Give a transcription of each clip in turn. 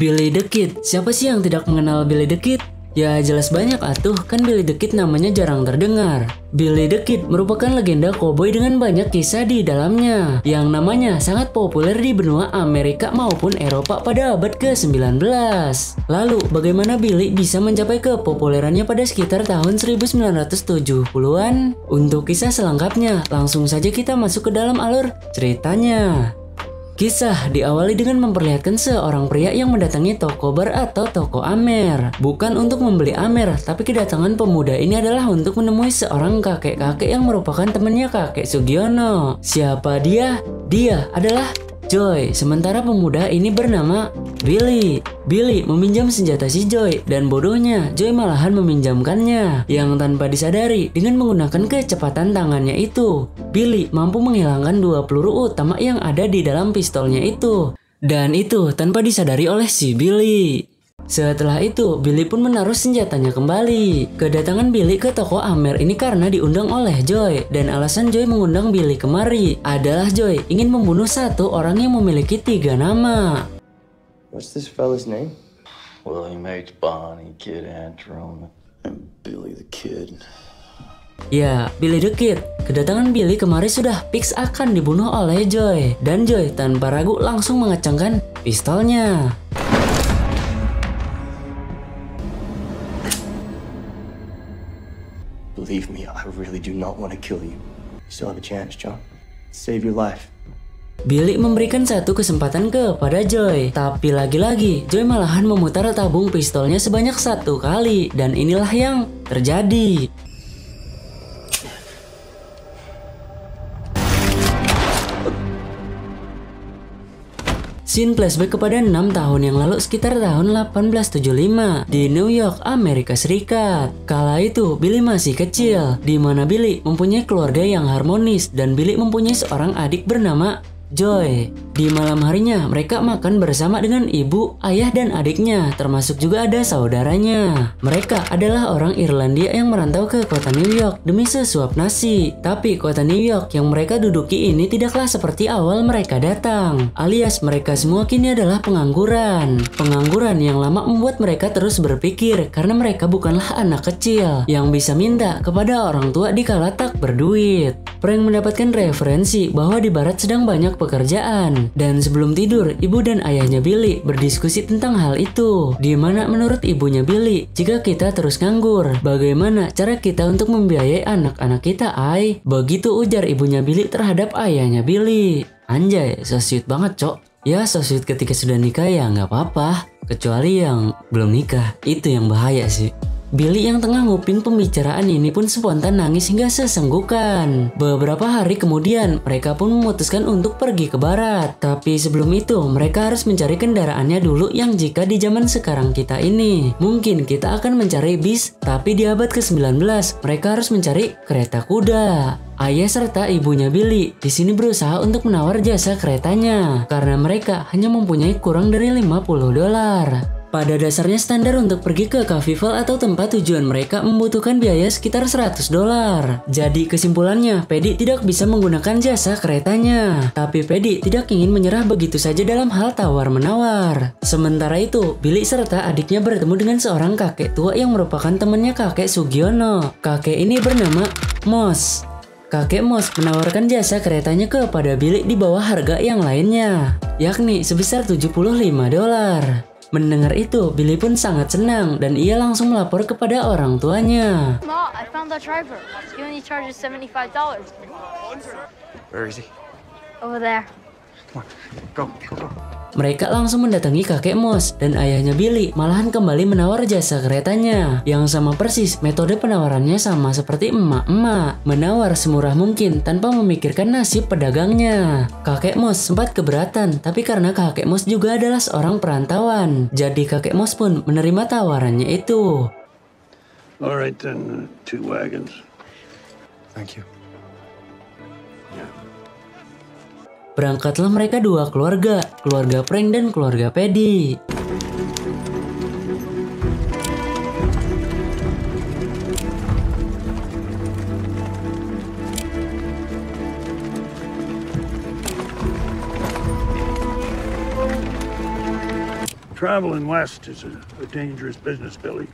Billy the Kid, siapa sih yang tidak mengenal Billy the Kid? Ya jelas banyak atuh, kan Billy the Kid namanya jarang terdengar. Billy the Kid merupakan legenda koboi dengan banyak kisah di dalamnya, yang namanya sangat populer di benua Amerika maupun Eropa pada abad ke-19. Lalu, bagaimana Billy bisa mencapai kepopulerannya pada sekitar tahun 1970-an? Untuk kisah selengkapnya, langsung saja kita masuk ke dalam alur ceritanya. Kisah diawali dengan memperlihatkan seorang pria yang mendatangi toko bar atau toko Amer. Bukan untuk membeli Amer, tapi kedatangan pemuda ini adalah untuk menemui seorang kakek-kakek yang merupakan temannya kakek Sugiono. Siapa dia? Dia adalah Joy, sementara pemuda ini bernama Billy. Billy meminjam senjata si Joy, dan bodohnya Joy malahan meminjamkannya. Yang tanpa disadari, dengan menggunakan kecepatan tangannya itu, Billy mampu menghilangkan 2 peluru utama yang ada di dalam pistolnya itu. Dan itu tanpa disadari oleh si Billy. Setelah itu, Billy pun menaruh senjatanya kembali. Kedatangan Billy ke toko Amer ini karena diundang oleh Joy, dan alasan Joy mengundang Billy kemari adalah Joy ingin membunuh satu orang yang memiliki 3 nama. What's this fella's name? William H. Bonney, Kid Antrim, And Billy the Kid. Ya, Billy the Kid. Kedatangan Billy kemari sudah fix akan dibunuh oleh Joy, dan Joy tanpa ragu langsung mengacangkan pistolnya. Believe me, I really do not want to kill you. You still have a chance, John. Save your life. Billy memberikan satu kesempatan kepada Joy, tapi lagi-lagi Joy malahan memutar tabung pistolnya sebanyak 1 kali, dan inilah yang terjadi. Scene flashback kepada 6 tahun yang lalu sekitar tahun 1875 di New York, Amerika Serikat. Kala itu Billy masih kecil, di mana Billy mempunyai keluarga yang harmonis dan Billy mempunyai seorang adik bernama Joy. Di malam harinya mereka makan bersama dengan ibu, ayah, dan adiknya, termasuk juga ada saudaranya. Mereka adalah orang Irlandia yang merantau ke kota New York demi sesuap nasi. Tapi kota New York yang mereka duduki ini tidaklah seperti awal mereka datang, alias mereka semua kini adalah pengangguran. Pengangguran yang lama membuat mereka terus berpikir karena mereka bukanlah anak kecil yang bisa minta kepada orang tua dikala tak berduit. Prank mendapatkan referensi bahwa di barat sedang banyak pekerjaan, dan sebelum tidur ibu dan ayahnya Billy berdiskusi tentang hal itu, di mana menurut ibunya Billy, jika kita terus nganggur, bagaimana cara kita untuk membiayai anak-anak kita, ay? Begitu ujar ibunya Billy terhadap ayahnya Billy. Anjay, so sweet banget, cok. Ya, so sweet ketika sudah nikah ya nggak apa-apa, kecuali yang belum nikah, itu yang bahaya sih. Billy yang tengah nguping pembicaraan ini pun spontan nangis hingga sesenggukan. Beberapa hari kemudian, mereka pun memutuskan untuk pergi ke barat. Tapi sebelum itu, mereka harus mencari kendaraannya dulu yang jika di zaman sekarang kita ini. Mungkin kita akan mencari bis, tapi di abad ke-19, mereka harus mencari kereta kuda. Ayah serta ibunya Billy di sini berusaha untuk menawar jasa keretanya, karena mereka hanya mempunyai kurang dari $50. Pada dasarnya standar untuk pergi ke Cavival atau tempat tujuan mereka membutuhkan biaya sekitar $100. Jadi kesimpulannya, Paddy tidak bisa menggunakan jasa keretanya. Tapi Paddy tidak ingin menyerah begitu saja dalam hal tawar-menawar. Sementara itu, Billy serta adiknya bertemu dengan seorang kakek tua yang merupakan temannya kakek Sugiono. Kakek ini bernama Moss. Kakek Moss menawarkan jasa keretanya kepada Billy di bawah harga yang lainnya, yakni sebesar $75. Mendengar itu, Billy pun sangat senang dan ia langsung melapor kepada orang tuanya. Ma, I found that driver. He only charges $75. Where is he? Over there. Come on, go, go, go. Mereka langsung mendatangi kakek Moss dan ayahnya Billy malahan kembali menawar jasa keretanya. Yang sama persis, metode penawarannya sama seperti emak-emak. Menawar semurah mungkin tanpa memikirkan nasib pedagangnya. Kakek Moss sempat keberatan, tapi karena kakek Moss juga adalah seorang perantauan, jadi kakek Moss pun menerima tawarannya itu. Alright then, 2 wagons. Thank you. Berangkatlah mereka 2 keluarga, keluarga Frank dan keluarga Paddy. Traveling west is a dangerous business, Billy.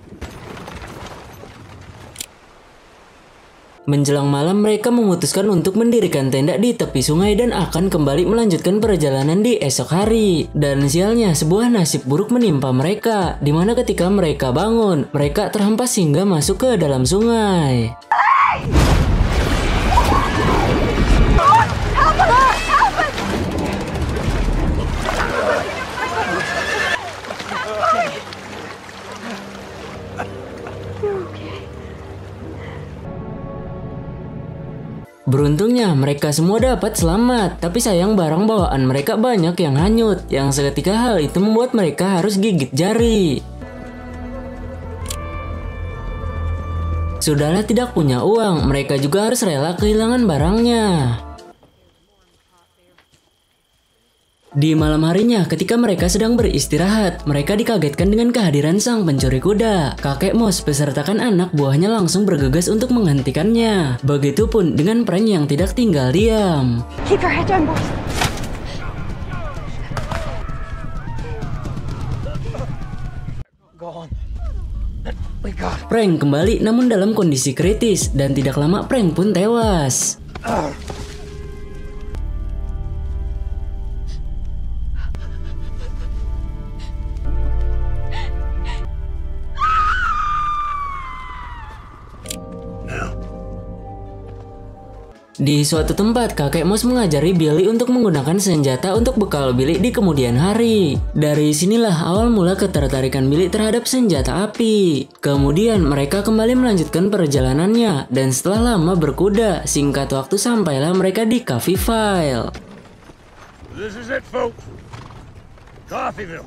Menjelang malam mereka memutuskan untuk mendirikan tenda di tepi sungai dan akan kembali melanjutkan perjalanan di esok hari. Dan sialnya sebuah nasib buruk menimpa mereka, di mana ketika mereka bangun, mereka terhempas hingga masuk ke dalam sungai. Beruntungnya mereka semua dapat selamat, tapi sayang barang bawaan mereka banyak yang hanyut, yang seketika hal itu membuat mereka harus gigit jari. Sudahlah tidak punya uang, mereka juga harus rela kehilangan barangnya. Di malam harinya, ketika mereka sedang beristirahat, mereka dikagetkan dengan kehadiran sang pencuri kuda. Kakek Moss besertakan anak buahnya langsung bergegas untuk menghentikannya. Begitupun dengan Frank yang tidak tinggal diam. Keep your head down, boys. Frank kembali namun dalam kondisi kritis dan tidak lama Frank pun tewas. Di suatu tempat, kakek Moss mengajari Billy untuk menggunakan senjata untuk bekal Billy di kemudian hari. Dari sinilah awal mula ketertarikan Billy terhadap senjata api. Kemudian mereka kembali melanjutkan perjalanannya, dan setelah lama berkuda, singkat waktu sampailah mereka di Coffeeville. This is it, folks. Coffeeville.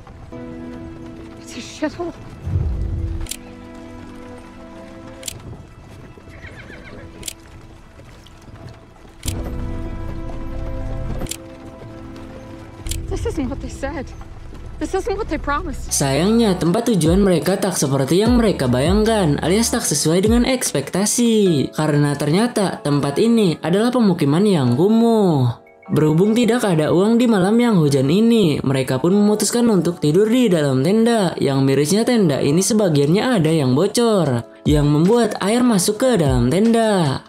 It's a shithole. This isn't what they said. This isn't what they promised. Sayangnya, tempat tujuan mereka tak seperti yang mereka bayangkan, alias tak sesuai dengan ekspektasi. Karena ternyata tempat ini adalah pemukiman yang kumuh. Berhubung tidak ada uang di malam yang hujan ini, mereka pun memutuskan untuk tidur di dalam tenda. Yang mirisnya tenda ini sebagiannya ada yang bocor, yang membuat air masuk ke dalam tenda.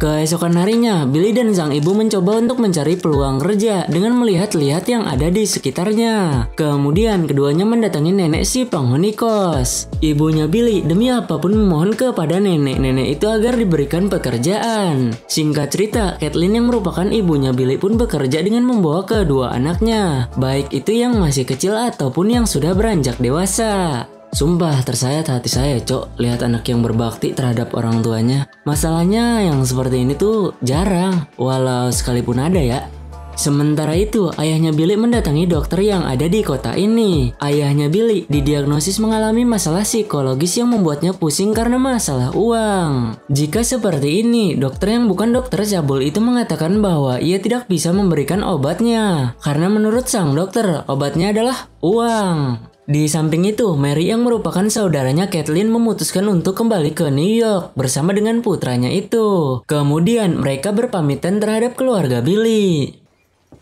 Keesokan harinya, Billy dan sang ibu mencoba untuk mencari peluang kerja dengan melihat-lihat yang ada di sekitarnya. Kemudian keduanya mendatangi nenek si penghuni kos. Ibunya Billy demi apapun memohon kepada nenek-nenek itu agar diberikan pekerjaan. Singkat cerita, Kathleen yang merupakan ibunya Billy pun bekerja dengan membawa kedua anaknya, baik itu yang masih kecil ataupun yang sudah beranjak dewasa. Sumpah tersayat hati saya, Cok, lihat anak yang berbakti terhadap orang tuanya. Masalahnya yang seperti ini tuh jarang, walau sekalipun ada ya. Sementara itu, ayahnya Billy mendatangi dokter yang ada di kota ini. Ayahnya Billy didiagnosis mengalami masalah psikologis yang membuatnya pusing karena masalah uang. Jika seperti ini, dokter yang bukan dokter cabul itu mengatakan bahwa ia tidak bisa memberikan obatnya. Karena menurut sang dokter, obatnya adalah uang. Di samping itu, Mary yang merupakan saudaranya Kathleen memutuskan untuk kembali ke New York bersama dengan putranya itu. Kemudian mereka berpamitan terhadap keluarga Billy.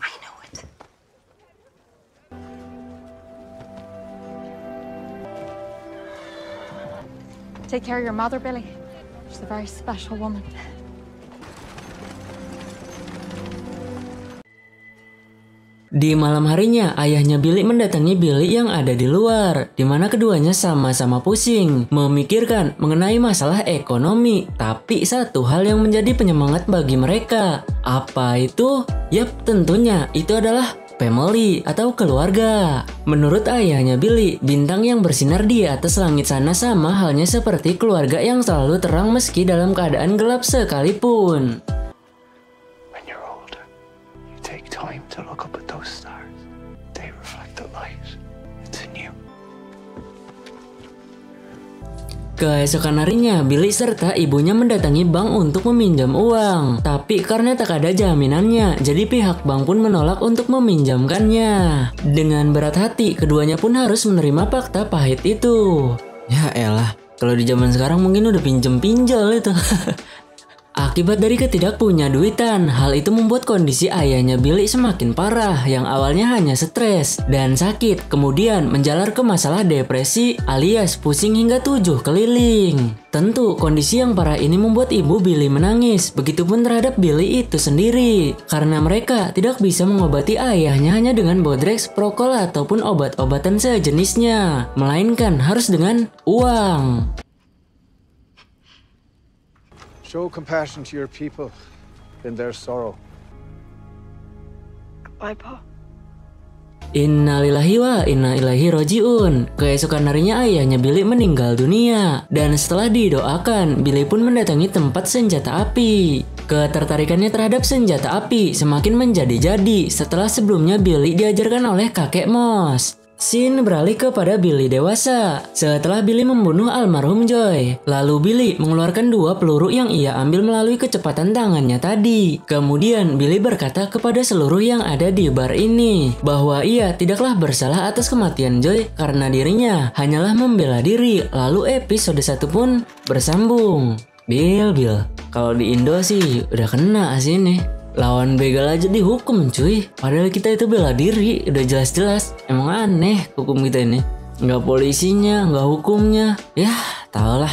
I know it. Take care of your mother, Billy. She's a very special woman. Di malam harinya, ayahnya Billy mendatangi Billy yang ada di luar, di mana keduanya sama-sama pusing, memikirkan mengenai masalah ekonomi. Tapi satu hal yang menjadi penyemangat bagi mereka, apa itu? Yap, tentunya itu adalah family atau keluarga. Menurut ayahnya Billy, bintang yang bersinar di atas langit sana sama halnya seperti keluarga yang selalu terang meski dalam keadaan gelap sekalipun. When you're older, you take time to look up at those stars. They reflect the light. It's in you. Keesokan harinya, Billy serta ibunya mendatangi bank untuk meminjam uang. Tapi karena tak ada jaminannya, jadi pihak bank pun menolak untuk meminjamkannya. Dengan berat hati, keduanya pun harus menerima fakta pahit itu. Ya elah, Kalau di zaman sekarang mungkin udah pinjol itu. Akibat dari ketidakpunyaduitan, hal itu membuat kondisi ayahnya Billy semakin parah yang awalnya hanya stres dan sakit, kemudian menjalar ke masalah depresi alias pusing hingga 7 keliling. Tentu kondisi yang parah ini membuat ibu Billy menangis, begitupun terhadap Billy itu sendiri, karena mereka tidak bisa mengobati ayahnya hanya dengan Bodrex, Prokol ataupun obat-obatan sejenisnya, melainkan harus dengan uang. Show compassion to your people in their sorrow. Bye, Pa. Innalillahi wa inna ilaihi roji'un. Keesokan harinya ayahnya Billy meninggal dunia. Dan setelah didoakan, Billy pun mendatangi tempat senjata api. Ketertarikannya terhadap senjata api semakin menjadi-jadi setelah sebelumnya Billy diajarkan oleh kakek Moss. Scene beralih kepada Billy dewasa. Setelah Billy membunuh almarhum Joy, lalu Billy mengeluarkan 2 peluru yang ia ambil melalui kecepatan tangannya tadi. Kemudian Billy berkata kepada seluruh yang ada di bar ini bahwa ia tidaklah bersalah atas kematian Joy karena dirinya hanyalah membela diri. Lalu episode 1 pun bersambung. Bill, kalau di Indo sih udah kena sini. Lawan begal aja dihukum cuy. Padahal kita itu bela diri, udah jelas-jelas. Emang aneh hukum kita ini. Nggak polisinya, nggak hukumnya. Yah, tau lah.